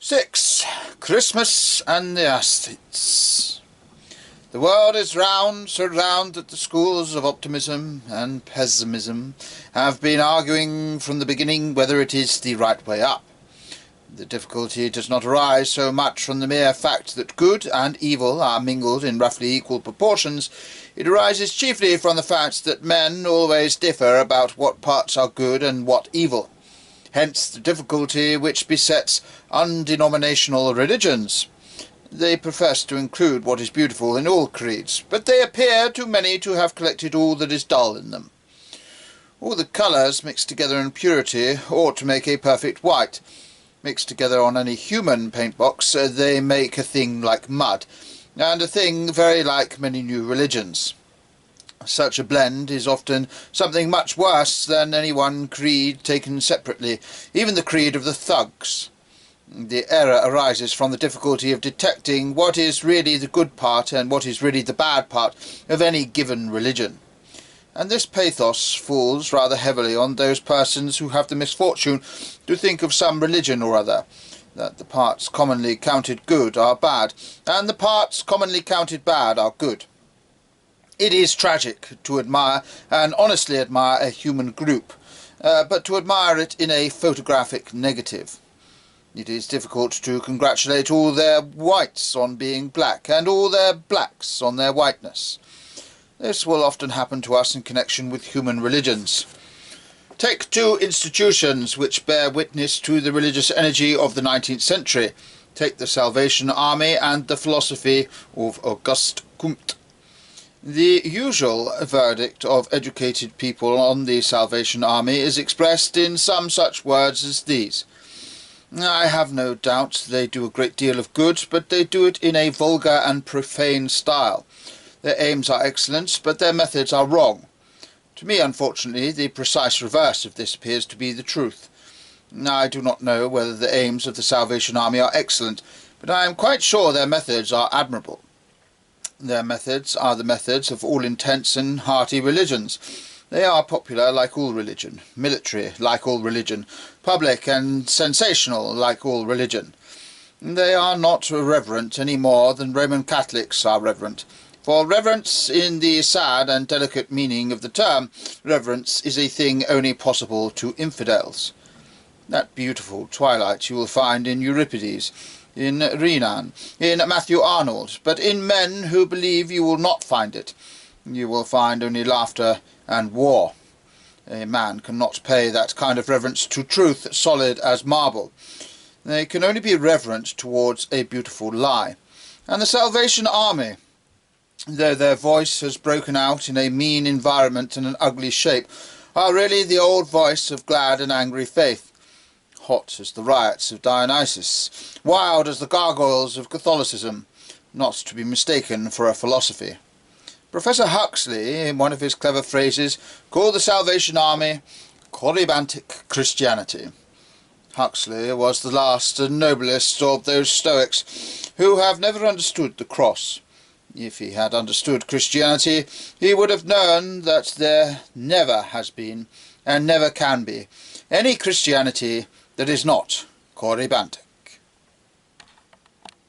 6. Christmas and the Aesthetes. The world is round, so round that the schools of optimism and pessimism have been arguing from the beginning whether it is the right way up. The difficulty does not arise so much from the mere fact that good and evil are mingled in roughly equal proportions. It arises chiefly from the fact that men always differ about what parts are good and what evil. Hence the difficulty which besets undenominational religions. They profess to include what is beautiful in all creeds, but they appear to many to have collected all that is dull in them. All the colours mixed together in purity ought to make a perfect white. Mixed together on any human paint-box, they make a thing like mud, and a thing very like many new religions. Such a blend is often something much worse than any one creed taken separately, even the creed of the thugs. The error arises from the difficulty of detecting what is really the good part and what is really the bad part of any given religion. And this pathos falls rather heavily on those persons who have the misfortune to think of some religion or other, that the parts commonly counted good are bad, and the parts commonly counted bad are good. It is tragic to admire and honestly admire a human group, but to admire it in a photographic negative. It is difficult to congratulate all their whites on being black, and all their blacks on their whiteness. This will often happen to us in connection with human religions. Take two institutions which bear witness to the religious energy of the 19th century. Take the Salvation Army and the philosophy of Auguste Comte. The usual verdict of educated people on the Salvation Army is expressed in some such words as these. I have no doubt they do a great deal of good, but they do it in a vulgar and profane style. Their aims are excellent, but their methods are wrong. To me, unfortunately, the precise reverse of this appears to be the truth. I do not know whether the aims of the Salvation Army are excellent, but I am quite sure their methods are admirable. Their methods are the methods of all intense and hearty religions. They are popular like all religion, military like all religion, public and sensational like all religion. They are not reverent any more than Roman Catholics are reverent. For reverence, in the sad and delicate meaning of the term, reverence is a thing only possible to infidels. That beautiful twilight you will find in Euripides, in Renan, in Matthew Arnold, but in men who believe you will not find it. You will find only laughter and war. A man cannot pay that kind of reverence to truth solid as marble. They can only be reverent towards a beautiful lie. And the Salvation Army, though their voice has broken out in a mean environment and an ugly shape, are really the old voice of glad and angry faith. Hot as the riots of Dionysus, wild as the gargoyles of Catholicism, not to be mistaken for a philosophy. Professor Huxley, in one of his clever phrases, called the Salvation Army Corybantic Christianity. Huxley was the last and noblest of those Stoics who have never understood the cross. If he had understood Christianity, he would have known that there never has been, and never can be, any Christianity that is not corybantic.